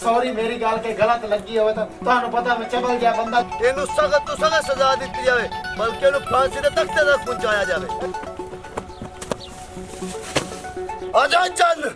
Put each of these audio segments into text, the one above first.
Sorry मेरी गाल के गलत लगी होवे तो ਤੁਹਾਨੂੰ पता मैं चबल गया बंदा ਇਹਨੂੰ ਸਖਤ ਤੋਂ ਸਖਤ ਸਜ਼ਾ ਦਿੱਤੀ ਜਾਵੇ ਬਲਕਿ ਇਹਨੂੰ ਫਾਂਸੀ ਦੇ ਤਖਤੇ ਤੱਕ ਪਹੁੰਚਾਇਆ ਜਾਵੇ ਆ ਜਾ ਚੱਲ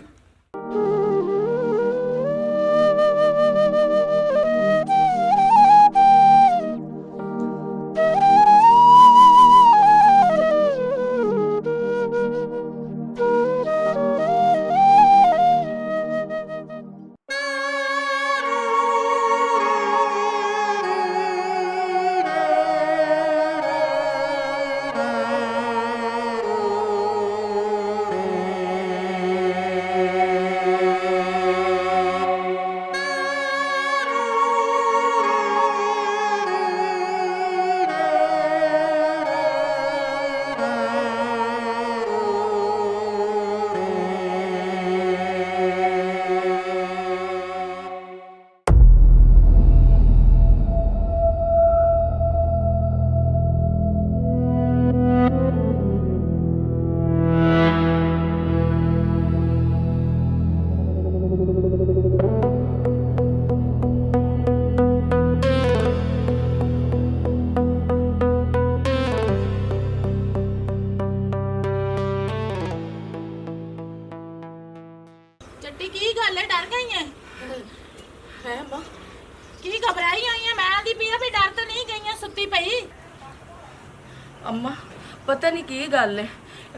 ਚੱਟੀ ਕੀ ਗੱਲ ਹੈ ਡਰ ਗਈ ਹੈ ਹੈ ਮਾਂ ਕੀ ਘਬਰਾਈ ਹੋਈ ਹੈ ਮੈਂ ਆਂਦੀ ਪਈ ਵੀ ਡਰ ਤਾਂ ਨਹੀਂ ਗਈਆਂ ਸੁੱਤੀ ਪਈ ਅੰਮਾ ਪਤਾ ਨਹੀਂ ਕੀ ਗੱਲ ਹੈ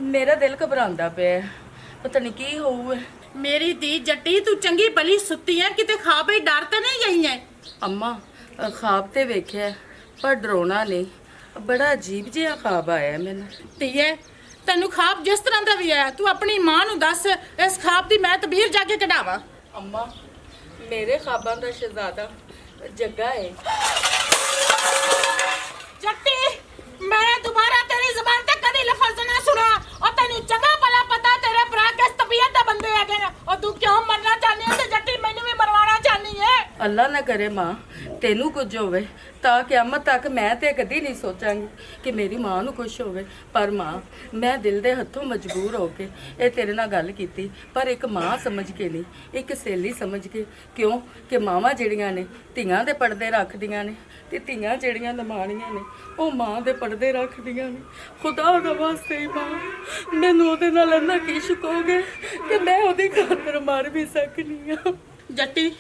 ਮੇਰਾ ਦਿਲ ਘਬਰਾਉਂਦਾ ਪਿਆ ਪਤਾ ਨਹੀਂ ਕੀ ਹੋਊ ਮੇਰੀ ਧੀ ਜੱਟੀ ਤੂੰ ਚੰਗੀ ਭਲੀ ਸੁੱਤੀ ਹੈ ਕਿਤੇ ਖਾ ਪਈ ਡਰ ਤਾਂ ਨਹੀਂ ਗਈ ਹੈ ਅੰਮਾ ਖਾਬ ਤੇ ਵੇਖਿਆ ਪਰ ਡਰਾਉਣਾ ਨਹੀਂ ਬੜਾ ਅਜੀਬ ਜਿਹਾ ਖਾਬ ਆਇਆ ਮੈਨੂੰ ਧੀਏ ਤੈਨੂੰ ਖਾਬ ਜਿਸ ਤਰ੍ਹਾਂ ਦਾ ਵੀ ਆਇਆ ਤੂੰ ਆਪਣੀ ਮਾਂ ਨੂੰ ਦੱਸ ਇਸ ਖਾਬ ਦੀ ਮੈਂ ਤਬੀਰ ਜਾ ਕੇ ਕਢਾਵਾਂ ਅੰਮਾ ਮੇਰੇ ਖਾਬਾਂ ਦਾ ਸ਼ਹਿਜ਼ਾਦਾ ਜੱਗਾ ਹੈ ਜੱਟੀ ਮੈਂ ਦੁਬਾਰਾ ਤੇਰੀ ਜ਼ਬਾਨ ਤੇ ਕਦੀ ਲਫ਼ਜ਼ ਨਾ ਸੁਣਾ ਉਹ ਤੈਨੂੰ ਚੰਗਾ ਭਲਾ ਪਤਾ ਤੇਰੇ ਭਰਾ ਕਿਸ ਤਬੀਅਤ ਦੇ ਬੰਦੇ ਹੈਗੇ ਨੇ ਉਹ ਤੂੰ ਕਿਉਂ ਮਰਨਾ ਚਾਹਨੀ ਹੈ ਤੇ ਜੱਟੀ ਮੈਨੂੰ ਵੀ ਮਰਵਾਉਣਾ ਚਾਹਨੀ ਹੈ ਅੱਲਾ ਨਾ ਕਰੇ ਮਾਂ ਤੈਨੂੰ ਕੁਝ ਹੋਵੇ ਤਾਂ ਕਿਆਮਤ ਤੱਕ ਮੈਂ ਤੇ ਕਦੀ ਨਹੀਂ ਸੋਚਾਂਗੀ ਕਿ ਮੇਰੀ ਮਾਂ ਨੂੰ ਕੁਝ ਹੋਵੇ ਪਰ ਮਾਂ ਮੈਂ ਦਿਲ ਦੇ ਹੱਥੋਂ ਮਜਬੂਰ ਹੋ ਕੇ ਇਹ ਤੇਰੇ ਨਾਲ ਗੱਲ ਕੀਤੀ ਪਰ ਇੱਕ ਮਾਂ ਸਮਝ ਕੇ ਨਹੀਂ ਇੱਕ ਸਹੇਲੀ ਸਮਝ ਕੇ ਕਿਉਂ ਕਿ ਮਾਵਾਂ ਜਿਹੜੀਆਂ ਨੇ ਧੀਆਂ ਦੇ ਪਰਦੇ ਰੱਖਦੀਆਂ ਨੇ ਤੇ ਧੀਆਂ ਜਿਹੜੀਆਂ ਨਿਮਾਣੀਆਂ ਨੇ ਉਹ ਮਾਂ ਦੇ ਪਰਦੇ ਰੱਖਦੀਆਂ ਨੇ ਖੁਦਾ ਦਾ ਵਾਸਤੇ ਹੀ ਮਾਂ ਮੈਨੂੰ ਉਹਦੇ ਨਾਲ ਇੰਨਾ ਕੀ ਸ਼ੁਕੋਗੇ ਕਿ ਮੈਂ ਉਹਦੀ ਖਾਤਰ ਮਰ ਵੀ ਸਕਨੀ ਆ ਜੱਟੀ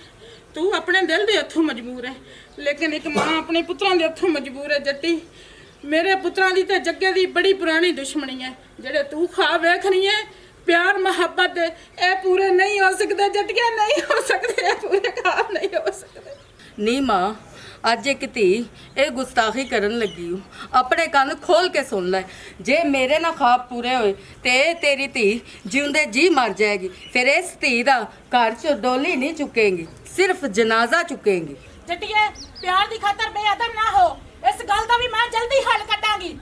ਤੂੰ ਆਪਣੇ ਦਿਲ ਦੇ ਹੱਥੋਂ ਮਜਬੂਰ ਹੈ ਲੇਕਿਨ ਇੱਕ ਮਾਂ ਆਪਣੇ ਪੁੱਤਰਾਂ ਦੇ ਹੱਥੋਂ ਮਜਬੂਰ ਹੈ ਜੱਟੀ ਮੇਰੇ ਪੁੱਤਰਾਂ ਦੀ ਤੇ ਜੱਗੇ ਦੀ ਬੜੀ ਪੁਰਾਣੀ ਦੁਸ਼ਮਣੀ ਹੈ ਜਿਹੜੇ ਤੂੰ ਖਾ ਵੇਖ ਰਹੀ ਹੈ ਪਿਆਰ ਮੁਹੱਬਤ ਦੇ ਇਹ ਪੂਰੇ ਨਹੀਂ ਹੋ ਸਕਦੇ ਜੱਟੀਆਂ ਨਹੀਂ ਹੋ ਸਕਦੇ ਇਹ ਪੂਰੇ ਖਾਬ ਨਹੀਂ ਹੋ ਸਕਦੇ ਨੀ ਮਾਂ ਅੱਜ ਇੱਕ ਧੀ ਇਹ ਗੁਸਤਾਖੀ ਕਰਨ ਲੱਗੀ ਹੂੰ ਆਪਣੇ ਕੰਨ ਖੋਲ ਕੇ ਸੁਣ ਲੈ ਜੇ ਮੇਰੇ ਨਾਲ ਖਾਬ ਪੂਰੇ ਹੋਏ ਤੇ ਤੇਰੀ ਧੀ ਜਿਉਂਦੇ ਜੀ ਮਰ ਜਾਏਗੀ ਫਿਰ ਇਸ ਧੀ ਦਾ ਘਰ ਚ ਡੋਲੀ ਨਹੀਂ ਚੁੱਕੇਗੀ ਸਿਰਫ ਜਨਾਜ਼ਾ ਚੁੱਕੇਗੀ ਜੱਟੀਏ ਪਿਆਰ ਦੀ ਖਾਤਰ ਬੇਅਦਬ ਨਾ ਹੋ ਇਸ ਗੱਲ ਦਾ ਵੀ ਮੈਂ ਜਲਦੀ ਹੱਲ ਕੱਢਾਂਗੀ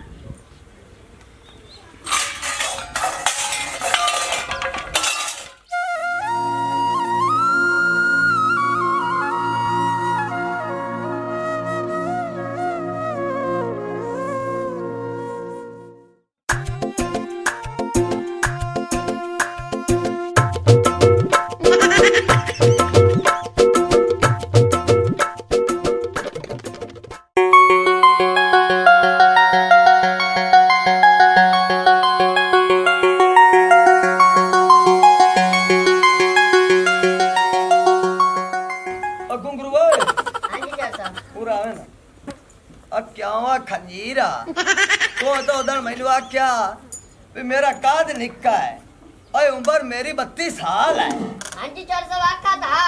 खंजीरा तो उधर मैनू आख्या भी मेरा काद निक्का है और उम्र मेरी 32 साल है हाँ जी चल सब आखा था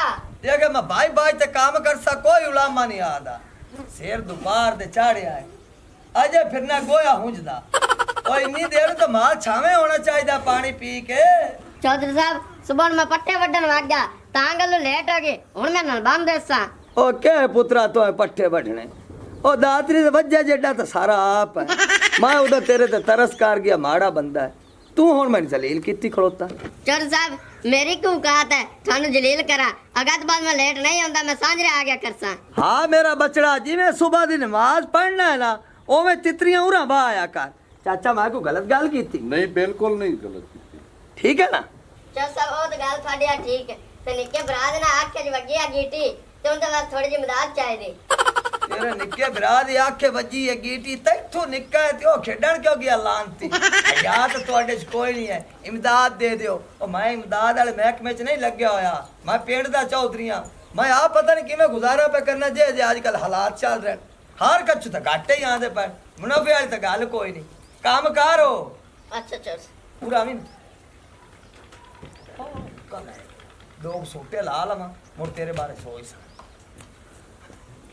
देखे मैं भाई भाई ते काम कर सा कोई उलामा नहीं आता शेर दोपहर दे चाड़े आए अजे फिरना गोया हुंजदा और इन्नी देर तो माल छावे होना चाहिए पानी पी के चौधरी साहब सुबह में पट्टे वड्डन वाग जा तांगल लेट हो गए हुन मैं नलबाम देसा ओ के पुत्रा तो पट्टे वढने ओ दातरी दे वज्जा जेडा तो सारा आप है मैं उधर तेरे ते तरस कर गया माड़ा बंदा है तू हुन मैंने जलील कीती खड़ोता चौधरी साहब मेरी क्यों कहत है थानू जलील करा अगत बाद में लेट नहीं होंदा मैं सांझरे आ गया करसा हाँ मेरा बचड़ा जिवें सुबह दी नमाज पढ़ना है ना ओवें तितरियां उरा बा आया कर चाचा मैं को गलत गल कीती नहीं बिल्कुल नहीं गलत कीती ठीक है ना चल सब ओ तो गल थाडी ठीक है ਤੇ ਨਿੱਕੇ ਭਰਾ ਦੇ ਨਾਲ ਆਖੇ ਚ ਵੱਜੀ ਆ ਗੀਟੀ ਤੇ ਉਹਨਾਂ ਦਾ ਥੋੜੀ ਜਿਹੀ ਮਦਦ ਚਾਹੀਦੀ ਤੇਰੇ ਨਿੱਕੇ ਭਰਾ ਦੀ ਆਖੇ ਵੱਜੀ ਹੈ ਗੀਟੀ ਤੈਥੋਂ ਨਿੱਕਾ ਹੈ ਤੇ ਉਹ ਖੇਡਣ ਕਿਉਂ ਗਿਆ ਲਾਂਤੀ ਯਾ ਤਾਂ ਤੁਹਾਡੇ ਚ ਕੋਈ ਨਹੀਂ ਹੈ ਇਮਦਾਦ ਦੇ ਦਿਓ ਉਹ ਮੈਂ ਇਮਦਾਦ ਵਾਲੇ ਮਹਿਕਮੇ ਚ ਨਹੀਂ ਲੱਗਿਆ ਹੋਇਆ ਮੈਂ ਪਿੰਡ ਦਾ ਚੌਧਰੀ ਹਾਂ ਮੈਂ ਆਪ ਪਤਾ ਨਹੀਂ ਕਿਵੇਂ ਗੁਜ਼ਾਰਾ ਪਾ ਕਰਨਾ ਜੇ ਅੱਜ ਕੱਲ ਹਾਲਾਤ ਚੱਲ ਰਹੇ ਹਰ ਕੱਚ ਤਾਂ ਘਾਟੇ ਹੀ ਆਂਦੇ ਪਏ ਮੁਨਾਫੇ ਵਾਲੀ ਤਾਂ ਗੱਲ ਕੋਈ ਨਹੀਂ ਕੰਮ ਕਰੋ ਅੱਛਾ ਚਲ ਪੂਰਾ ਵੀ ਲੋग सोटे ला लवा मुड़ तेरे बारे सोच सा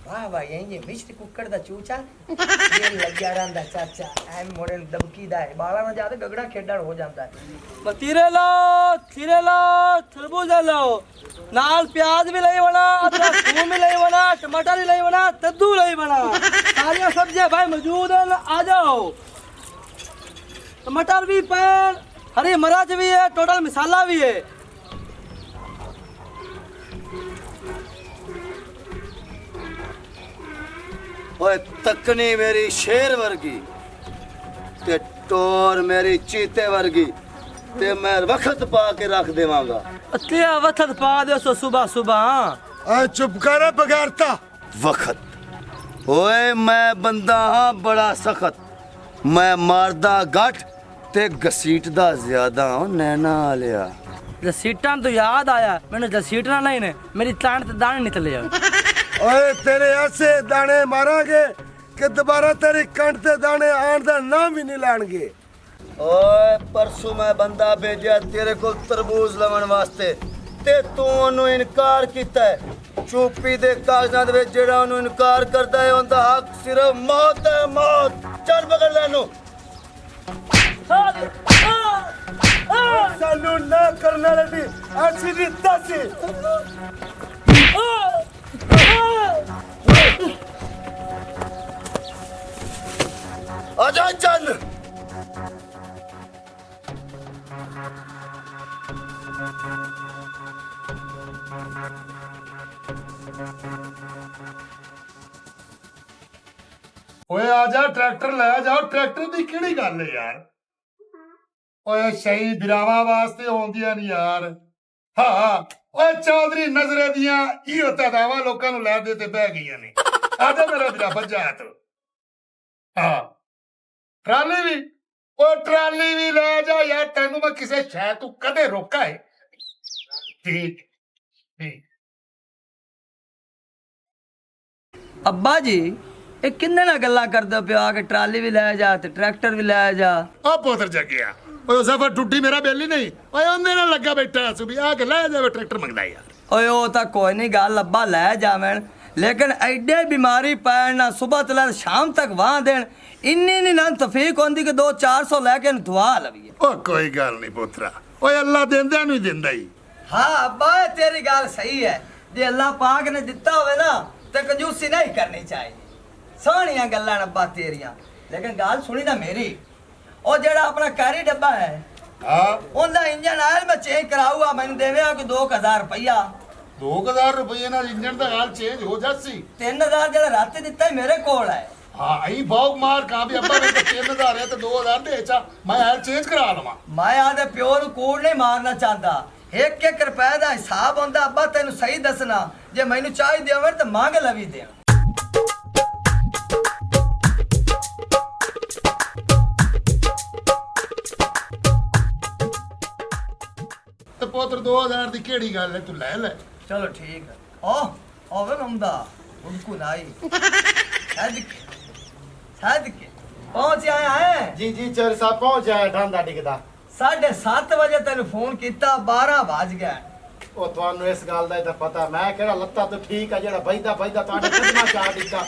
वाह वाह ये मिश्र कुक्कड़ दा चूचा ये लग्या रंदा चाचा ऐ मोड़े दबकी दा है बाला ना जाते गगड़ा खेडण हो जांदा है खीरे लो तरबूज लो नाल प्याज भी लई बना अदरक थूम भी लई बना टमाटर भी लई बना कद्दू लई बना सारी सब्जियां भाई मौजूद है आ जाओ टमाटर भी पैन हरी मिर्च भी है टोटल मसाला भी है ओए तकनी मेरी शेर वर्गी ते टोर मेरी चीते वर्गी ते मैं वक्त पा के रख देवांगा अतिया वक्त पा दे सो सुबह सुबह चुप कर बगैरता वक्त ओए मैं बंदा हाँ बड़ा सख्त मैं मारदा गठ ते घसीटदा ज्यादा हूं नैना आलिया सीटा तो याद आया मैंने सीटना नहीं ने मेरी तान ते दाने निकले ओए तेरे ऐसे दाने मारांगे कि दोबारा तेरी कंठ ते दाने आन दा नाम भी नहीं लाणगे ओए परसों मैं बंदा भेजा तेरे को तरबूज लवन वास्ते ते तू ओनू इनकार कीता है चुप्पी दे कागजां दे विच जेड़ा ओनू इनकार करदा है ओंदा हक सिर्फ मौत है मौत चल पकड़ लैनू सानू ना करने वाले दी अच्छी दी दसी आजा चल ਓਏ ਆ ਜਾ ਟਰੈਕਟਰ ਲੈ ਜਾਓ ਟਰੈਕਟਰ ਦੀ ਕਿਹੜੀ ਗੱਲ ਹੈ ਯਾਰ ਓਏ ਸਹੀ ਬਿਰਾਵਾਂ ਵਾਸਤੇ ਆਉਂਦੀਆਂ ਨਹੀਂ ਯਾਰ ਹਾਂ ਓਏ ਚੌਧਰੀ ਨਜ਼ਰੇ ਦੀਆਂ ਇਹੋ ਤਦਾਵਾਂ ਲੋਕਾਂ ਨੂੰ ਲੈ ਦੇ ਤੇ ਬਹਿ ਗਈਆਂ ਨੇ ਆ ਜਾ ਮੇਰਾ ਵੀਰਾ ਭੱਜਾ ਤੂੰ ਹਾਂ ਟਰਾਲੀ ਵੀ ਓ ਟਰਾਲੀ ਵੀ ਲੈ ਜਾ ਯਾਰ ਤੈਨੂੰ ਮੈਂ ਕਿਸੇ ਸ਼ਹਿਰ ਤੂੰ ਕਦੇ ਰੋਕਾ ਹੈ ਠੀਕ ਠੀਕ अब्बा जी ये किन्ने ना गल्ला करदे पियो आ के ट्राली भी ले जा ते ट्रैक्टर भी ले जा ਆ ਪੁੱਤਰ ਜੱਗਿਆ ਓਏ ਸਫਰ ਟੁੱਟੀ ਮੇਰਾ ਬਿੱਲ ਹੀ ਨਹੀਂ ਓਏ ਉਹਦੇ ਨਾਲ ਲੱਗਾ ਬੈਠਾ ਸੂ ਵੀ ਆ ਕੇ ਲੈ ਜਾਵੇ ਟਰੈਕਟਰ ਮੰਗਦਾ ਯਾਰ ओए ओ ता कोई नहीं गल अब्बा ले जावण लेकिन एडे बीमारी पैण ना सुबह तो लेकर शाम तक वहां देन इन्नी नहीं ना तफीक होंदी कि 200-400 लेके दुआ लवीए ਓ ਕੋਈ ਗੱਲ ਨਹੀਂ ਪੁੱਤਰਾ ਓਏ ਅੱਲਾ ਦਿੰਦਿਆਂ ਨੂੰ ਹੀ ਦਿੰਦਾ ਹੀ हाँ अब्बा ये तेरी गल सही है जे अल्लाह पाक ने दिता होवे ना ते कंजूसी नहीं करनी चाहिए सोहणियां गल्लां अब्बा तेरियां लेकिन गल सुनी ना मेरी ओ जेड़ा अपना कैरी डब्बा है ਹਾਂ ਉਹਦਾ ਇੰਜਨ ਆਇਲ ਮੈਂ ਚੇਂਜ ਕਰਾਊਗਾ ਮੈਨੂੰ ਦੇਵੇਗਾ ਕਿ 2000 ਰੁਪਇਆ 2000 ਰੁਪਏ ਨਾਲ ਇੰਜਨ ਦਾ ਹਾਲ ਚੇਂਜ ਹੋ ਜਾਸੀ 3000 ਜਿਹੜਾ ਰਾਤੇ ਦਿੱਤਾ ਸੀ ਮੇਰੇ ਕੋਲ ਹੈ ਹਾਂ ਅਈ ਬੌਗ ਮਾਰ ਕਾ ਵੀ ਅੱਬਾ ਮੇਰੇ 3000 ਹੈ ਤੇ 2000 ਦੇ ਚਾ ਮੈਂ ਹਾਲ ਚੇਂਜ ਕਰਾ ਲਵਾਂ ਮੈਂ ਆਦੇ ਪਿਓ ਨੂੰ ਕੋੜ ਨਹੀਂ ਮਾਰਨਾ ਚਾਹੁੰਦਾ 1-1 ਰੁਪਏ ਦਾ ਹਿਸਾਬ ਹੁੰਦਾ ਅੱਬਾ ਤੈਨੂੰ ਸਹੀ ਦੱਸਣਾ ਜੇ ਮੈਨੂੰ ਚਾਹੀਦੀ ਹੋਵੇ ਤਾਂ ਮੰਗ ਲਵੀ ਦੇ ਤੇ ਪੁੱਤਰ 2000 ਦੀ ਕਿਹੜੀ ਗੱਲ ਹੈ ਤੂੰ ਲੈ ਲੈ चलो ठीक है ओ ओवन हमदा उनको नाई सदके पहुंच आया है जी जी चोर साहब पहुंच जाए ढांदा डिगदा 7:30 ਵਜੇ ਤੈਨੂੰ ਫੋਨ ਕੀਤਾ 12 ਵੱਜ ਗਏ ਉਹ ਤੁਹਾਨੂੰ ਇਸ ਗੱਲ ਦਾ ਤਾਂ ਪਤਾ ਮੈਂ ਕਿਹੜਾ ਲੱਤਾ ਤਾਂ ਠੀਕ ਆ ਜਿਹੜਾ ਬੈਦਾ ਤੁਹਾਡੇ ਕਦਮਾਂ ਚਾ ਦਿੱਤਾ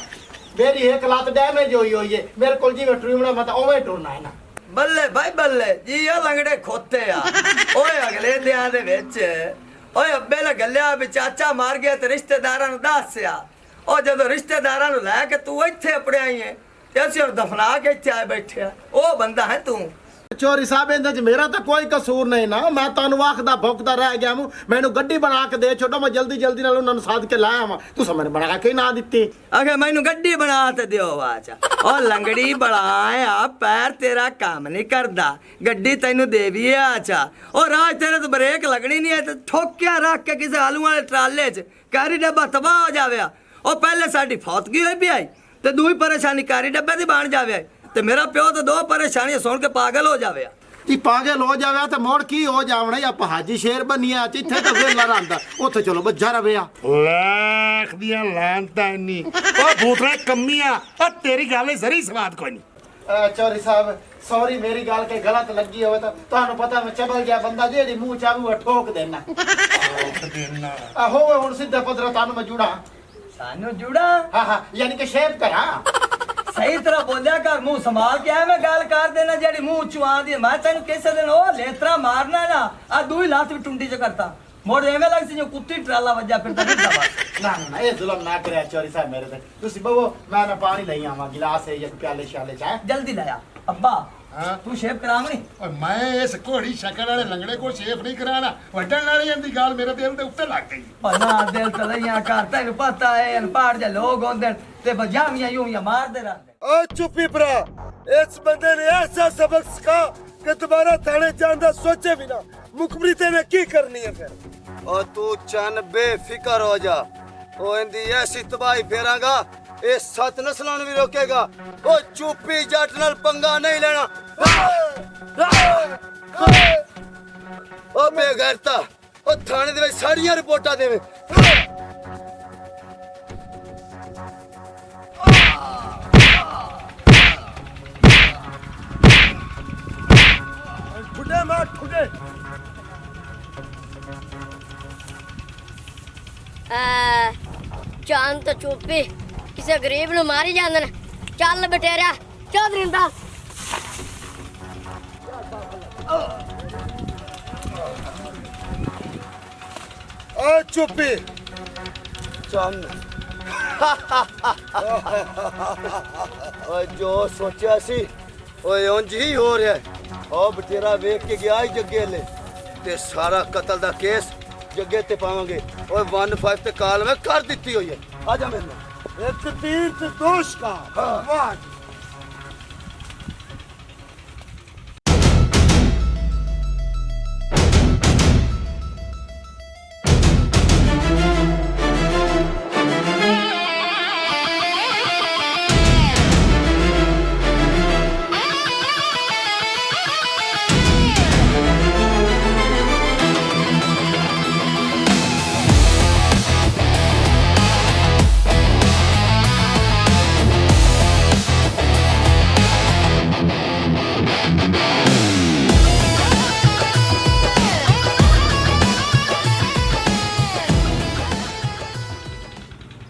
ਮੇਰੀ ਇੱਕ ਲੱਤ ਡੈਮੇਜ ਹੋਈ ਏ ਮੇਰੇ ਕੋਲ ਜਿਵੇਂ ਟਰੂਮਣਾ ਮੈਂ ਤਾਂ ਉਵੇਂ ਟੁਰਨਾ ਹੈ ਨਾ ਬੱਲੇ ਭਾਈ ਬੱਲੇ ਜੀ ਆ ਲੰਗੜੇ ਖੋਤੇ ਆ ਓਏ ਅਗਲੇ ਦਿਆਂ ਦੇ ਵਿੱਚ ਓਏ ਅੱਬੇ ਨੇ ਗੱਲਿਆ ਵੀ ਚਾਚਾ ਮਾਰ ਗਿਆ ਤੇ ਰਿਸ਼ਤੇਦਾਰਾਂ ਨੂੰ ਦੱਸਿਆ ਉਹ ਜਦੋਂ ਰਿਸ਼ਤੇਦਾਰਾਂ ਨੂੰ ਲੈ ਕੇ ਤੂੰ ਇੱਥੇ ਆਪਣੇ ਆਈ ਹੈ ਤੇ ਅਸੀਂ ਹੁਣ ਦਫਨਾ ਕੇ ਇੱਥੇ ਆਏ ਬੈਠੇ ਆ ਉਹ ਬੰਦਾ ਹੈ ਤੂੰ ਚੋਰੀ ਸਾਹਿਬ ਇਹਦੇ ਚ ਮੇਰਾ ਤਾਂ ਕੋਈ ਕਸੂਰ ਨਹੀਂ ਨਾ ਮੈਂ ਤੁਹਾਨੂੰ ਆਖਦਾ ਭੁੱਖਦਾ ਰਹਿ ਗਿਆ ਹੂੰ ਮੈਨੂੰ ਗੱਡੀ ਬਣਾ ਕੇ ਦੇ ਛੋਟੋ ਮੈਂ ਜਲਦੀ ਨਾਲ ਉਹਨਾਂ ਨੂੰ ਸਾਧ ਕੇ ਲਾਇਆ ਵਾਂ ਤੂੰ ਸਮਝ ਬਣਾ ਕੇ ਨਾ ਦਿੱਤੀ ਆਖੇ ਮੈਨੂੰ ਗੱਡੀ ਬਣਾ ਤੇ ਦਿਓ ਆਚਾ ਉਹ ਲੰਗੜੀ ਬੜਾਇਆ ਪੈਰ ਤੇਰਾ ਕੰਮ ਨਹੀਂ ਕਰਦਾ ਗੱਡੀ ਤੈਨੂੰ ਦੇ ਵੀ ਆਚਾ ਉਹ ਰਾਜ ਤੇਰੇ ਤੋਂ ਬ੍ਰੇਕ ਲੱਗਣੀ ਨਹੀਂ ਹੈ ਤੇ ਠੋਕਿਆ ਰੱਖ ਕੇ ਕਿਸੇ ਆਲੂ ਵਾਲੇ ਟਰਾਲੇ 'ਚ ਕਾਰੀ ਡੱਬਾ ਤਬਾਹ ਹੋ ਜਾਵੇ ਉਹ ਪਹਿਲੇ ਸਾਡੀ ਫੌਤਗੀ ਹੋਈ ਵੀ ਆਈ ਤੇ ਦੂਈ ਪਰੇਸ਼ਾਨੀ ਕਾਰੀ ਡੱਬੇ ਦੀ ਬਣ ਜਾਵੇ ਤੇ ਮੇਰਾ ਪਿਓ ਤੇ ਦੋ ਪਰੇਸ਼ਾਨੀਆਂ ਸੁਣ ਕੇ ਪਾਗਲ ਹੋ ਜਾਵੇ ਤੀ ਪਾਗਲ ਹੋ ਜਾਵੇ ਤੇ ਮੋੜ ਕੀ ਹੋ ਜਾਵਣਾ ਜਾਂ ਹਾਜੀ ਸ਼ੇਰ ਬਣਿਆ ਜਿੱਥੇ ਤਾਂ ਵੇਲਾ ਰਹਿੰਦਾ ਉੱਥੇ ਚਲੋ ਬੱਜਾ ਰਵਿਆ ਲੱਖ ਦੀਆਂ ਲਾਂਤਾਂ ਇੰਨੀ ਉਹ ਭੂਤਰਾ ਕੰਮੀਆਂ ਉਹ ਤੇਰੀ ਗੱਲ ਹੀ ਸਰੀ ਸਵਾਦ ਕੋਈ ਨਹੀਂ ਚੌਰੀ ਸਾਹਿਬ ਸੌਰੀ ਮੇਰੀ ਗੱਲ ਕੇ ਗਲਤ ਲੱਗੀ ਹੋਵੇ ਤਾਂ ਤੁਹਾਨੂੰ ਪਤਾ ਮੈਂ ਚਬਲ ਗਿਆ ਬੰਦਾ ਜਿਹੜੀ ਮੂੰਹ ਚਾਹੂ ਠੋਕ ਦੇਣਾ ਆਹੋ ਹੁਣ ਸਿੱਧਾ ਪਦਰਾ ਤੁਹਾਨੂੰ ਮੈਂ ਜੁੜਾ ਸਾਨੂੰ ਜੁੜਾ ਹਾਂ ਯਾਨੀ ਕਿ ਸ਼ੇਰ ਕਰਾਂ ਸਹੀ ਤਰ੍ਹਾਂ ਬੋਲਿਆ ਕਰ ਮੂੰਹ ਸੰਭਾਲ ਕੇ ਐਵੇਂ ਗੱਲ ਕਰ ਦੇਣਾ ਜਿਹੜੀ ਮੂੰਹ ਚੋਂ ਆਂਦੀ ਮੈਂ ਤੈਨੂੰ ਕਿਸੇ ਦਿਨ ਉਹ ਲੇਤਰਾ ਮਾਰਨਾ ਨਾ ਆ ਦੂਈ ਲੱਤ ਵੀ ਟੁੰਡੀ ਚ ਕਰਤਾ ਮੋੜ ਐਵੇਂ ਲੱਗ ਸੀ ਜੋ ਕੁੱਤੀ ਟਰਾਲਾ ਵੱਜਾ ਫਿਰਦਾ ਫਿਰਦਾ ਬਸ ਨਾ ਇਹ ਜ਼ੁਲਮ ਨਾ ਕਰਿਆ ਚੌਰੀ ਸਾਹਿਬ ਮੇਰੇ ਤੇ ਤੁਸੀਂ ਬਵੋ ਮੈਂ ਨਾ ਪਾਣੀ ਲਈ ਆਵਾਂ ਗਿਲਾਸ ਹੈ ਇੱਕ ਪਿਆਲੇ ਸ਼ਾਲੇ ਚਾਹ ਜਲਦੀ ਲਾਇਆ ਅੱਬਾ ਹਾਂ ਤੂੰ ਸ਼ੇਪ ਕਰਾਵਣੀ ਓਏ ਮੈਂ ਇਸ ਘੋੜੀ ਸ਼ਕਲ ਵਾਲੇ ਲੰਗੜੇ ਕੋਲ ਸ਼ੇਫ ਨਹੀਂ ਕਰਾਣਾ ਵੱਡਣ ਵਾਲੀ ਦੀ ਗੱਲ ਮੇਰੇ ਦਿਲ ਦੇ ਉੱਤੇ ਲੱਗ ਗਈ ਪਨਾ ਦਿਲ ਤਲਈਆਂ ਕਰ ਤੈਨੂੰ ਪਤਾ ਹੈ ਅਨਪੜ੍ਹ ਜੇ ਲੋਕ ਹੁੰਦੇ ਤੇ ਬਜਾਵੀਆਂ ਯੂੰ ਮਾਰਦੇ ਰਹਿੰਦੇ ਓ ਚੁੱਪੀ ਭਰਾ ਇਸ ਬੰਦੇ ਨੇ ਐਸਾ ਸਬਕ ਸਿਖਾ ਕਿ ਦੁਬਾਰਾ ਥਾਣੇ ਜਾਣ ਦਾ ਸੋਚੇ ਵੀ ਨਾ ਮੁਖਬਰੀ ਤੇ ਨੇ ਕੀ ਕਰਨੀ ਹੈ ਫਿਰ ਓ ਤੂੰ ਚੰਨ ਬੇਫਿਕਰ ਹੋ ਜਾ ਓ ਇੰਦੀ ਐਸੀ ਤਬਾਹੀ ਫੇਰਾਂਗਾ ਇਹ 7 ਨਸਲਾਂ ਨੂੰ ਵੀ ਰੋਕੇਗਾ ਓ ਚੁੱਪੀ ਜੱਟ ਨਾਲ ਪੰਗਾ ਨਹੀਂ ਲੈਣਾ ਓ ਬੇਗੈਰਤਾ ਓ ਥਾਣੇ ਦੇ ਵਿੱਚ ਸਾਰੀਆਂ ਰਿਪੋਰਟਾਂ ਦੇਵੇ ਠੁੱਡੇ ਮਾਰ ਠੁੱਡੇ ਚਾਂਦ ਤਾਂ ਚੁੱਪੀ ਕਿਸੇ ਗਰੀਬ ਨੂੰ ਮਾਰੀ ਜਾਂਦੇ ਨੇ ਚੱਲ ਬਟੇਰਿਆ ਚੌਧਰੀ ਦਾ ਓ ਚੁੱਪੀ ਚੰਨ ਓਏ ਜੋ ਸੋਚਿਆ ਸੀ ਓਏ ਉਂਝ ਹੀ ਹੋ ਰਿਹਾ ਓ ਬਟੇਰਾ ਵੇਖ ਕੇ ਗਿਆ ਹੀ ਜੱਗੇ ਲੈ ਤੇ ਸਾਰਾ ਕਤਲ ਦਾ ਕੇਸ ਜੱਗੇ ਤੇ ਪਾਵਾਂਗੇ ਓਏ 15 ਤੇ ਕਾਲ ਮੈਂ ਕਰ ਦਿੱਤੀ ਹੋਈ ਹੈ ਆ ਜਾ ਮੇਰੇ ਨਾਲ ਇੱਕ ਤੀਰ ਤੇ ਦੋਸ਼ ਕਾ ਵਾਹ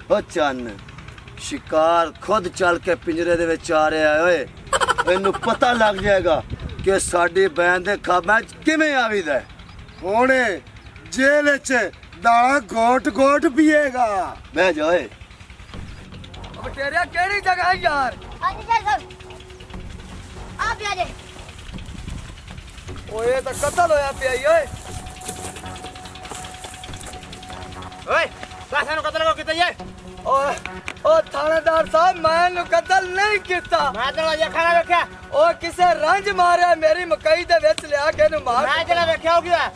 ਓ ਚੰਨ ਸ਼ਿਕਾਰ ਖੁਦ ਚੱਲ ਕੇ ਪਿੰਜਰੇ ਦੇ ਵਿੱਚ ਆ ਰਿਹਾ ਓਏ ਇਹਨੂੰ ਪਤਾ ਲੱਗ ਜਾਏਗਾ ਕਿ ਸਾਡੀ ਬੈਨ ਦੇ ਖਾਬਾਂ 'ਚ ਕਿਵੇਂ ਆਵੀਦਾ ਹੁਣੇ ਜੇਲ੍ਹ 'ਚ ਦਾਲਾਂ ਗੋਟ ਪੀਏਗਾ ਬਹਿ ਜਾ ਓਏ ਬਟੇਰਿਆ ਕਿਹੜੀ ਜਗ੍ਹਾ ਹੈ ਯਾਰ ਹਾਂਜੀ ਸਾਹਿਬ ਆ ਪਿਆ ਜੇ ਓਏ ਤਾਂ ਕਤਲ ਹੋਇਆ ਪਿਆ ਈ ਓਏ ਓਏ ਕਾਸਾਂ ਨੂੰ ਕਤਲ ਕੋ ਕੀਤਾ ਜੇ ਓਏ ਓ ਥਾਣੇਦਾਰ ਸਾਹਿਬ ਮੈਂ ਨੂੰ ਕਤਲ ਨਹੀਂ ਕੀਤਾ ਮੈਂ ਤੈਨੂੰ ਅਜੇ ਖਾਣਾ ਵੇਖਿਆ ਉਹ ਕਿਸੇ ਰੰਜ ਮਾਰਿਆ ਮੇਰੀ ਮਕਈ ਦੇ ਵਿੱਚ ਲਿਆ ਕੇ ਇਹਨੂੰ ਮਾਰ ਮੈਂ ਜਿਹੜਾ ਵੇਖਿਆ ਹੋ ਗਿਆ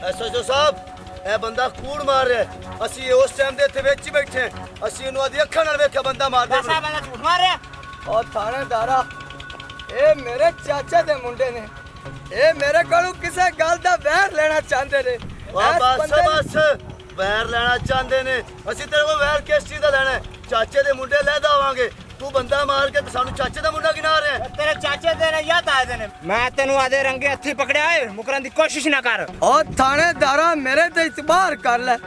ਐਸਐਚਓ ਸਾਹਿਬ ਇਹ ਬੰਦਾ ਕੂੜ ਮਾਰ ਰਿਹਾ ਅਸੀਂ ਉਸ ਟਾਈਮ ਦੇ ਇੱਥੇ ਵਿੱਚ ਹੀ ਬੈਠੇ ਅਸੀਂ ਇਹਨੂੰ ਆਦੀ ਅੱਖਾਂ ਨਾਲ ਵੇਖਿਆ ਬੰਦਾ ਮਾਰਦੇ ਕਾਸਾ ਬੰਦਾ ਝੂਠ ਮਾਰ ਰਿਹਾ ਉਹ ਥਾਣੇਦਾਰਾ ਇਹ ਮੇਰੇ ਚਾਚੇ ਦੇ ਮੁੰਡੇ ਨੇ ਇਹ ਮੇਰੇ ਕੋਲੋਂ ਕਿਸੇ ਗੱਲ ਦਾ ਵੈਰ ਲੈਣਾ ਚਾਹੁੰਦੇ ਨੇ ਵਾਹ ਇਸ ਬਸ ਬੰਦੇ ਨੂੰ- ਬਸ ਵੈਰ ਲੈਣਾ ਚਾਹੁੰਦੇ ਨੇ ਅਸੀਂ ਤੇਰੇ ਕੋਲ ਵੈਰ ਕਿਸ ਚੀਜ਼ ਦਾ ਲੈਣਾ ਹੈ? ਚਾਚੇ ਦੇ ਮੁੰਡੇ ਲੈ ਦਵਾਂਗੇ ਤੂੰ ਬੰਦਾ ਮਾਰ ਕੇ ਤੇ ਸਾਨੂੰ ਚਾਚੇ ਦਾ ਮੁੰਡਾ ਗਿਣਾ ਰਿਹਾ ਤੇਰੇ ਚਾਚੇ ਦੇ ਨੇ ਯਾਦ ਆਏ ਨੇ ਮੈਂ ਤੈਨੂੰ ਆਦੇ ਰੰਗੇ ਹੱਥੀ ਪਕੜਿਆ ਏ ਮੁਕਰਨ ਦੀ ਕੋਸ਼ਿਸ਼ ਨਾ ਕਰ ਉਹ ਥਾਣੇਦਾਰਾ ਮੇਰੇ ਤੇ ਇਤਬਾਰ ਕਰ ਲੈ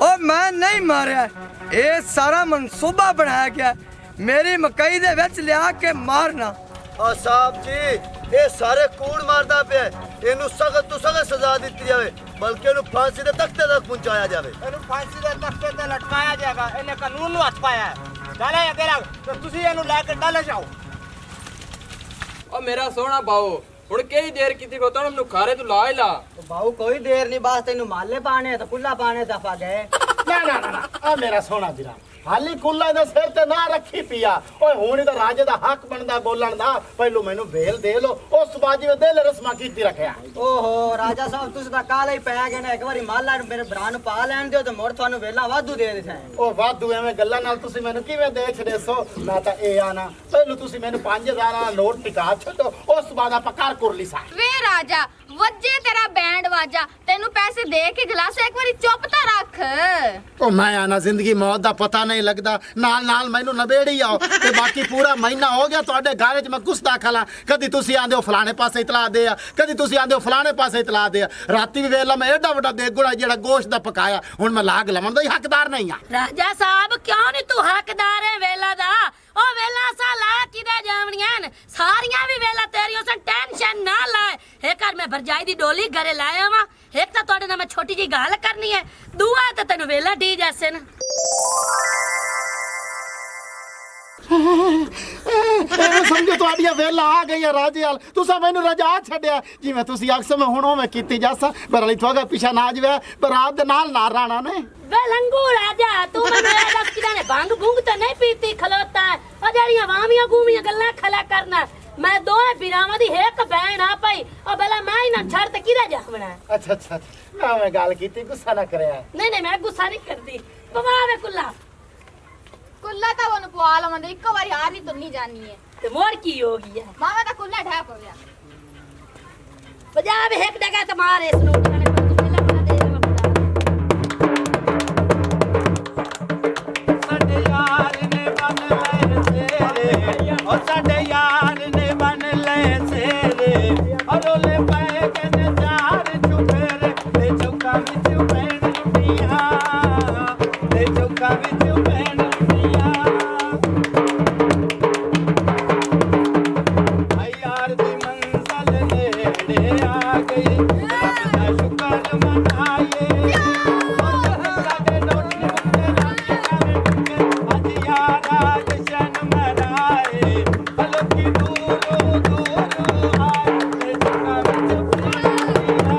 ਉਹ ਮੈਂ ਨਹੀਂ ਮਾਰਿਆ ਇਹ ਸਾਰਾ ਮਨਸੂਬਾ ਬਣਾਇਆ ਗਿਆ ਮੇਰੀ ਮਕਈ ਦੇ ਵਿੱਚ ਲਿਆ ਕੇ ਮਾਰਨਾ ਆ ਸਾਹਿਬ ਜੀ ਇਹ ਸਾਰੇ ਕੂੜ ਮਾਰਦਾ ਪਿਆ ਇਹਨੂੰ ਸਖਤ ਤੋਂ ਸਖਤ ਸਜ਼ਾ ਦਿੱਤੀ ਜਾਵੇ ਬਲਕਿ ਇਹਨੂੰ ਫਾਂਸੀ ਦੇ ਤਖਤੇ ਤੱਕ ਪਹੁੰਚਾਇਆ ਜਾਵੇ ਇਹਨੂੰ ਫਾਂਸੀ ਦੇ ਤਖਤੇ ਤੇ ਲਟਕਾਇਆ ਜਾਏਗਾ ਇਹਨੇ ਕਾਨੂੰਨ ਨੂੰ ਹੱਥ ਪਾਇਆ ਹੈ ਡਾਲੇ ਅੱਗੇ ਲੱਗ ਤੇ ਤੁਸੀਂ ਇਹਨੂੰ ਲੈ ਕੇ ਡਾਲੇ ਜਾਓ ਉਹ ਮੇਰਾ ਸੋਹਣਾ ਬਾਓ ਹੁਣ ਕਿਹੜੀ ਦੇਰ ਕੀਤੀ ਕੋ ਤਣ ਮੈਨੂੰ ਖਾਰੇ ਤੂੰ ਲਾ ਹੀ ਲਾ ਬਾਹੂ ਕੋਈ ਦੇਰ ਨਹੀਂ ਬਾਸ ਤੈਨੂੰ ਮਾਲੇ ਪਾਣੇ ਤੇ ਪੁੱਲਾ ਪਾਣੇ ਦਫਾ ਗਏ ਨਾ ਆ ਮੇਰਾ ਸੋਹਣਾ ਵੀਰਾ ਹਾਲੀ ਕੁੱਲਾ ਦੇ ਸਿਰ ਤੇ ਨਾ ਰੱਖੀ ਪਿਆ ਓਏ ਹੁਣ ਇਹਦਾ ਰਾਜੇ ਦਾ ਹੱਕ ਬਣਦਾ ਬੋਲਣ ਦਾ ਪਹਿਲੂ ਮੈਨੂੰ ਵੇਲ ਦੇ ਲੋ ਉਸ ਤੋਂ ਬਾਅਦ ਜਿਵੇਂ ਦਿਲ ਰਸਮਾ ਕੀਤੀ ਰੱਖਿਆ ਓਹੋ ਰਾਜਾ ਸਾਹਿਬ ਤੁਸੀਂ ਤਾਂ ਕਾਲੇ ਹੀ ਪੈ ਗਏ ਨੇ ਇੱਕ ਵਾਰੀ ਮਾਲਾ ਨੂੰ ਮੇਰੇ ਭਰਾ ਨੂੰ ਪਾ ਲੈਣ ਦਿਓ ਤੇ ਮੁੜ ਤੁਹਾਨੂੰ ਵੇਲਾ ਵਾਧੂ ਦੇ ਦੇਣਾ ਉਹ ਵਾਧੂ ਐਵੇਂ ਗੱਲਾਂ ਨਾਲ ਤੁਸੀਂ ਮੈਨੂੰ ਕਿਵੇਂ ਦੇਖ ਰਹੇ ਸੋ ਮੈਂ ਤਾਂ ਇਹ ਆਣਾ ਪਹਿਲੂ ਤੁਸੀਂ ਮੈਨੂੰ 5000 ਦਾ ਨੋਟ ਟਿਕਾ ਛੱਡੋ ਉਸ ਤੋਂ ਬਾਅਦ ਆਪਾਂ ਕਰ ਕੁਰਲੀ ਸਾ ਵੇ ਰਾਜਾ ਵੱਜੇ ਤੇਰਾ ਬੈਂਡ ਵਾਜਾ ਤੈਨੂੰ ਪੈਸੇ ਦੇ ਕੇ ਗਲਾਸ ਇੱਕ ਵਾਰੀ ਚੁੱਪ ਤਾਂ ਰੱਖ ਉਹ ਮੈਂ ਆਣਾ ਜ਼ਿੰਦਗੀ ਮੌਤ ਦਾ ਪਤਾ ਨਹੀਂ ਲੱਗਦਾ ਨਾਲ ਨਾਲ ਮੈਨੂੰ ਨਵੇੜੀ ਆਓ ਤੇ ਬਾਕੀ ਪੂਰਾ ਮਹੀਨਾ ਹੋ ਗਿਆ ਤੁਹਾਡੇ ਘਰ 'ਚ ਮੈਂ ਗੁੱਸਦਾ ਖਲਾ ਕਦੀ ਤੁਸੀਂ ਆਂਦੇ ਹੋ ਫਲਾਣੇ ਪਾਸੇ ਇਤਲਾ ਦੇ ਆ ਕਦੀ ਤੁਸੀਂ ਆਂਦੇ ਹੋ ਫਲਾਣੇ ਪਾਸੇ ਇਤਲਾ ਦੇ ਆ ਰਾਤੀ ਵੀ ਵੇਲਾ ਮੈਂ ਐਡਾ ਵੱਡਾ ਦੇਗੁੜਾ ਜਿਹੜਾ ਗੋਸ਼ਤ ਦਾ ਪਕਾਇਆ ਹੁਣ ਮੈਂ ਲਾਗ ਲਵਣ ਦਾ ਹੀ ਹੱਕਦਾਰ ਨਹੀਂ ਆ ਰਾਜਾ ਸਾਹਿਬ ਕਿਉਂ ਨਹੀਂ ਤੂੰ ਹੱਕਦਾਰ ਹੈ ਵੇਲਾ ਦਾ ਉਹ ਵੇਲਾ ਸਾ ਲਾ ਕਿਦੇ ਜਾਵਣੀਆਂ ਨੇ ਸਾਰੀਆਂ ਵੀ ਵੇਲਾ ਤੇਰੀ ਉਸ ਟੈਨਸ਼ਨ ਨਾ ਲੈ ਇੱਕ ਘਰ ਮੈਂ ਭਰਜਾਈ ਦੀ ਡੋਲੀ ਘਰੇ ਲਾਇਆ ਵਾਂ ਇੱਕ ਤਾਂ ਤੁਹਾਡੇ ਨਾਲ ਮੈਂ ਛੋਟੀ ਜੀ ਗੱਲ ਕਰਨੀ ਹੈ ਦੂਆ ਤਾਂ ਤੈਨੂੰ ਵੇਲਾ ਡੀ ਜੈਸੇ ਨਾ ਸਮਝੋ ਤੁਹਾਡੀਆਂ ਵੇਲਾ ਆ ਗਈਆਂ ਰਾਜੇ ਵਾਲ ਤੁਸੀਂ ਮੈਨੂੰ ਰਜਾ ਛੱਡਿਆ ਜਿਵੇਂ ਤੁਸੀਂ ਅਕਸਰ ਮੈਂ ਹੁਣ ਉਵੇਂ ਕੀਤੀ ਜਾਸਾ ਪਰ ਲਈ ਤੁਹਾਡਾ ਪਿਛਾ ਨਾ ਜਵੇ ਪਰ ਰਾਤ ਦੇ ਨਾਲ ਨਾ ਰਾਣਾ ਨੇ ਵੇ ਲੰਗੂ ਰਾਜਾ ਤੂੰ ਮੈਨੂੰ ਇਹ ਦੱਸ ਕਿਦਾਂ ਨੇ ਭੰਗ ਭੁੰਗ ਤਾਂ ਨਹੀਂ ਪੀਤੀ ਖਲੋਤਾ ਉਹ ਜਿਹੜੀਆਂ ਵਾਵੀਆਂ ਗੂਵੀਆਂ ਗੱਲਾਂ ਖਲਾ ਕਰਨਾ ਮੈਂ ਦੋਏ ਬਿਰਾਵਾਂ ਦੀ ਇੱਕ ਭੈਣ ਆ ਭਾਈ ਉਹ ਬਲਾ ਮੈਂ ਹੀ ਨਾ ਛੱਡ ਤੇ ਕਿਹਦਾ ਜਾਵਣਾ ਅੱਛਾ ਅੱਛਾ ਮੈਂ ਗੱਲ ਕੀਤੀ ਗੁੱਸਾ ਨਾ ਕਰਿਆ ਨਹੀਂ ਮੈਂ ਗੁੱਸਾ ਨਹੀਂ ਕਰਦੀ ਪਵਾਵੇ ਕੁੱਲਾ ਕੁੱਲਾ ਤਾਂ ਉਹਨੂੰ ਪਵਾ ਲਵਾਂਦੇ ਇੱਕੋ ਵਾਰੀ ਹਾਰ ਨਹੀਂ ਤੁੰਨੀ ਜਾਨੀ ਹੈ ਤੇ ਮੋੜ ਕੀ ਹੋ ਗਈ ਹੈ ਮਾਵਾ ਦਾ ਕੁੱਲਾ ਢਾਪ ਹੋ ਗਿਆ ਪੰਜਾਬ ਇੱਕ ਜਗ੍ਹਾ ਤੇ ਮਾਰੇ ਇਸ ਨੂੰ ਤੂੰ ਪਹਿਲਾਂ ਬਣਾ ਦੇ ਸਾਡੇ ਯਾਰ ਨੇ ਬਨ ਲੈ ਸੇਰੇ ਓ ਸਾਡੇ ਯਾਰ ਨੇ ਬਨ ਲੈ ਸੇਰੇ ਓ ਰੋਲੇ ਪਏ ਕਹਿੰਦੇ ਚਾਰ ਚੁਫੇਰੇ ਤੇ ਚੌਕਾਂ ਵਿੱਚ ਪੈਣ ਲੁੱਟੀਆਂ ਤੇ ਚੌਕਾਂ ਵਿੱਚ ਪੈਣ ਲੁੱਟੀਆਂ ਆ ਯਾਰ ਦੀ ਮੰਜ਼ਲ ਨੇੜੇ ਆ ਗਈ ਰੱਬ ਦਾ ਸ਼ੁਕਰ ਮਨਾਈਏ ਸਾਡੇ ਨੋਟ ਮੁੱਕੇ ਅੱਜ ਯਾਰਾ ਜਸ਼ਨ ਮਨਾਏ ਲੋਕੀ ਦੂਰੋਂ ਦੂਰੋਂ ਆਏ ਤੇ ਚੁੱਕਾ ਵਿੱਚ ਪੀਆ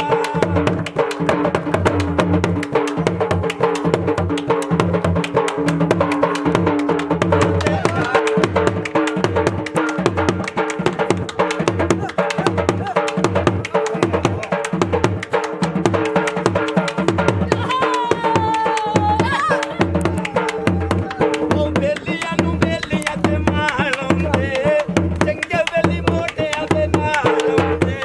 ਉਹ ਬੇਲੀਆਂ ਨੂੰ ਬੇਲੀਆਂ ਤੇ ਮਾਲਾਉਂਦੇ ਚੰਗੇ ਬੇਲੀ ਮੋਢਿਆਂ ਤੇ ਨਾਲ ਆਉਂਦੇ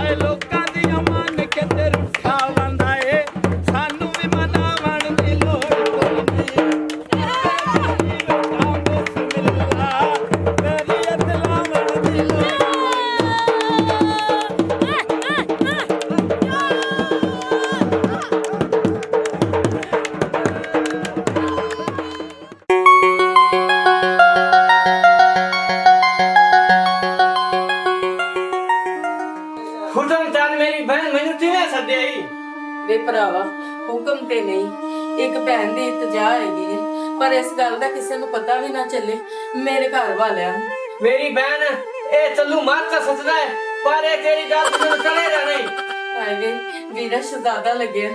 ਐ ਲੋਕਾਂ ਦੀ ਅਮਨ ਕਿਤੇ ਰੁੱਖਾ ਲੰਦਾ ਏ ਸਾਨੂੰ ਵੀ ਮਨਾਵਣ ਦੀ ਲੋੜ ਕੋਈ ਨਹੀਂ ਲੋਕਾਂ ਬਿਸਮਿਲ੍ਲਾ ਮੇਰੀ ਇਤਲਾਵਣ ਦੀ ਲੋੜ ਖੁਦਨ ਤਾਂ ਮੇਰੀ ਭੈਣ ਮੈਨੂੰ ਕਿਵੇਂ ਸੱਦਿਆਈ ਵੇ ਭਰਾਵਾ ਹੁਕਮ ਤੇ ਨਹੀਂ ਇੱਕ ਭੈਣ ਦੀ ਇਤਜਾ ਹੈਗੀ ਹੈ ਪਰ ਇਸ ਗੱਲ ਦਾ ਕਿਸੇ ਨੂੰ ਪਤਾ ਵੀ ਨਾ ਚੱਲੇ ਮੇਰੇ ਘਰ ਵਾਲਿਆਂ ਨੂੰ ਮੇਰੀ ਭੈਣ ਇਹ ਚੱਲੂ ਮਾਰ ਤਾਂ ਸੱਚਦਾ ਹੈ ਪਰ ਇਹ ਤੇਰੀ ਗੱਲ ਤੇ ਮੈਨੂੰ ਚੜੇਗਾ ਨਹੀਂ ਹਾਏ ਵੇ ਵੀਰਾ ਸ਼ਹਜ਼ਾਦਾ ਲੱਗਿਆ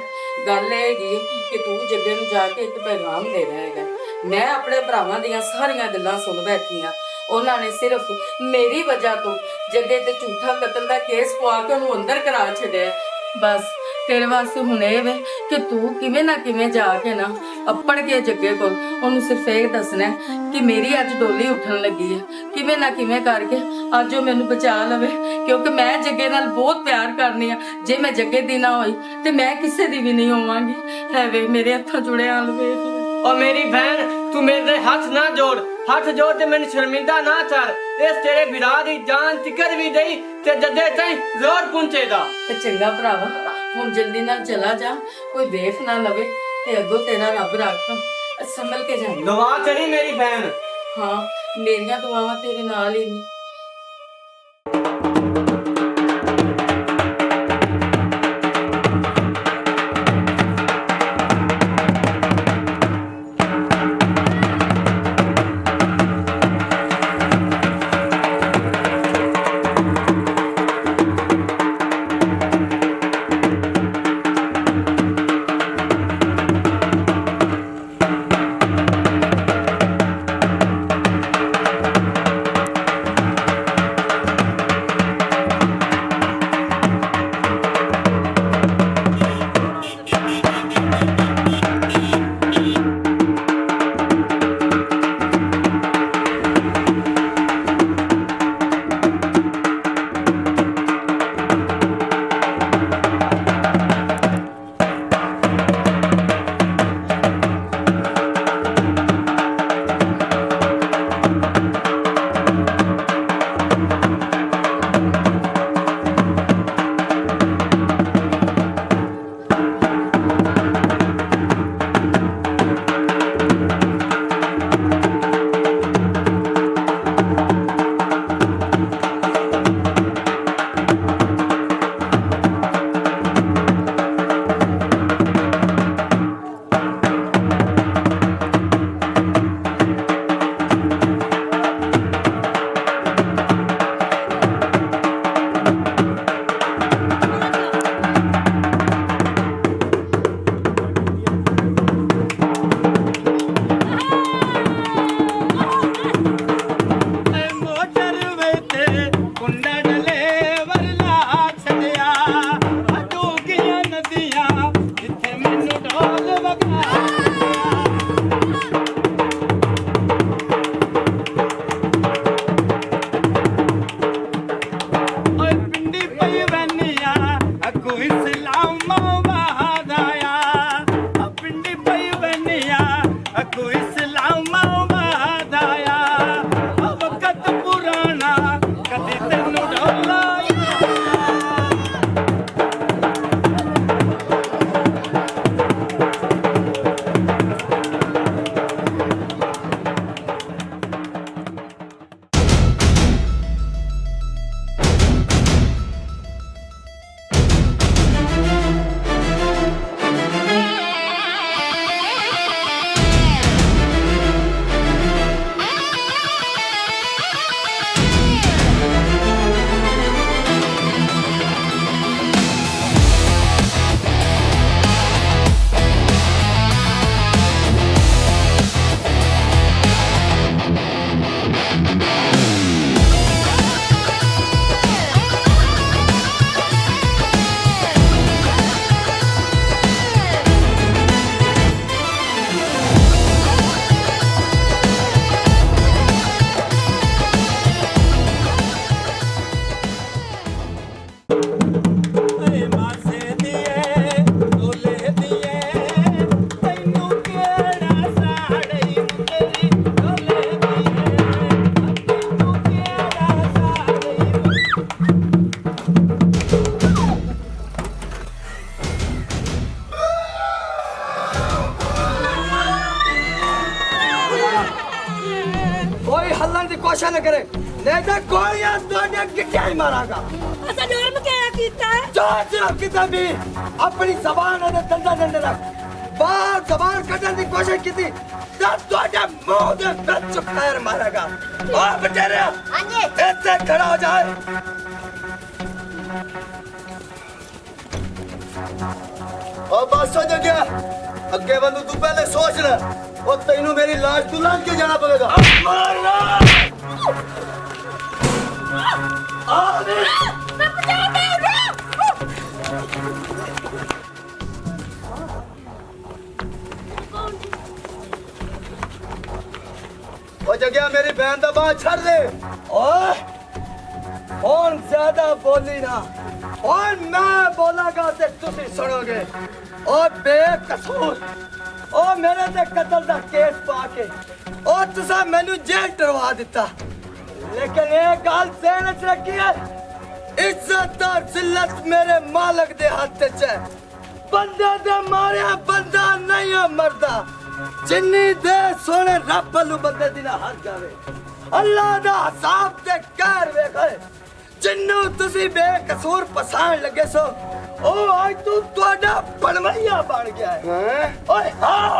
ਗੱਲ ਇਹ ਹੈਗੀ ਕਿ ਤੂੰ ਜੱਗੇ ਨੂੰ ਜਾ ਕੇ ਇੱਕ ਪੈਗਾਮ ਦੇਣਾ ਹੈਗਾ ਮੈਂ ਆਪਣੇ ਭਰਾਵਾਂ ਦੀਆਂ ਸਾਰੀਆਂ ਗੱਲਾਂ ਸੁਣ ਬੈਠੀ ਆ ਉਹਨਾਂ ਨੇ ਸਿਰਫ ਮੇਰੀ ਵਜ੍ਹਾ ਤੋਂ ਜੱਗੇ ਤੇ ਝੂਠਾ ਕਤਲ ਦਾ ਕੇਸ ਪਵਾ ਕੇ ਉਹਨੂੰ ਅੰਦਰ ਕਰਾ ਛੱਡਿਆ ਬਸ ਤੇਰੇ ਵਾਸਤੇ ਹੁਣ ਇਹ ਵੇ ਕਿ ਤੂੰ ਕਿਵੇਂ ਨਾ ਕਿਵੇਂ ਜਾ ਕੇ ਨਾ ਅੱਪੜ ਕੇ ਜੱਗੇ ਕੋਲ ਉਹਨੂੰ ਸਿਰਫ ਇਹ ਦੱਸਣਾ ਕਿ ਮੇਰੀ ਅੱਜ ਡੋਲੀ ਉੱਠਣ ਲੱਗੀ ਹੈ ਕਿਵੇਂ ਨਾ ਕਿਵੇਂ ਕਰਕੇ ਅੱਜ ਉਹ ਮੈਨੂੰ ਬਚਾ ਲਵੇ ਕਿਉਂਕਿ ਮੈਂ ਜੱਗੇ ਨਾਲ ਬਹੁਤ ਪਿਆਰ ਕਰਨੀ ਆ ਜੇ ਮੈਂ ਜੱਗੇ ਦੀ ਨਾ ਹੋਈ ਤੇ ਮੈਂ ਕਿਸੇ ਦੀ ਵੀ ਨਹੀਂ ਹੋਵਾਂਗੀ ਹੈ ਵੇ ਮੇਰੇ ਹੱਥਾਂ ਜੁੜੇ ਹਾਲ ਵੇਖ और मेरी बहन तू मेरे हाथ ना जोड़ हाथ जोड़ ते मैंने शर्मिंदा ना कर इस तेरे बिरा दी जान तिकर भी दई ते जदे ताई जोर पहुंचेगा ਤੇ ਚੰਗਾ ਭਰਾਵਾ ਹੁਣ ਜਲਦੀ ਨਾਲ ਚਲਾ ਜਾ ਕੋਈ ਦੇਖ ਨਾ ਲਵੇ ਤੇ ਅੱਗੋਂ ਤੇਰਾ ਰੱਬ ਰੱਖ ਸੰਭਲ ਕੇ ਜਾਈਂ दुआ करी मेरी बहन ਹਾਂ ਮੇਰੀਆਂ ਦੁਆਵਾਂ ਤੇਰੇ ਨਾਲ ਹੀ ਨੇ गोलियां तोड़े गिट्टियां ही मारांगा असा जुर्म क्या कीता है जो जुर्म किता भी अपनी जबान दे दंदा दंडे रख बाहर जबान कटन की कोशिश की थी तोड़े मुंह दे बिच पैर मारेगा ओ बटेरे हाँ जी इतने खड़ा हो जाए और बस हो गया अगे बंदू तू पहले सोच ले और तेनू मेरी लाश दुल्हन क्यों जाना पड़ेगा मारना ओ जगह मेरी बहन दा बात छड़ दे ओए और ज्यादा बोली ना और मैं बोलागा ते तुसी सुनोगे और बेकसूर ओ मेरे ते कत्ल दा केस पाके और तुसा मैनू जेल टरवा दिता लेकिन एक गल ध्यान च रखी है इज्जत और जिल्लत मेरे मालक दे हाथ च है बंदे दे मारे बंदा नहीं है मरदा जिन्नी दे सोने रब वालू बंदे दी ना हाथ जावे अल्लाह दा हिसाब ते कहर वेखे जिन्नू तुसी बेकसूर पछाण लगे सो ओ आज तू तोड़ा बनवैया बन गया है ओए हाँ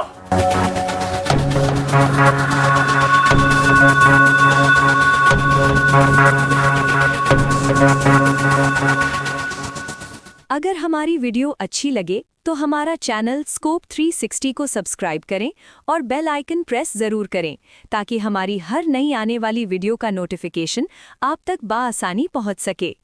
अगर हमारी वीडियो अच्छी लगे तो हमारा चैनल स्कोप 360 को सब्सक्राइब करें और बेल आइकन प्रेस जरूर करें ताकि हमारी हर नई आने वाली वीडियो का नोटिफिकेशन आप तक बआसानी पहुंच सके।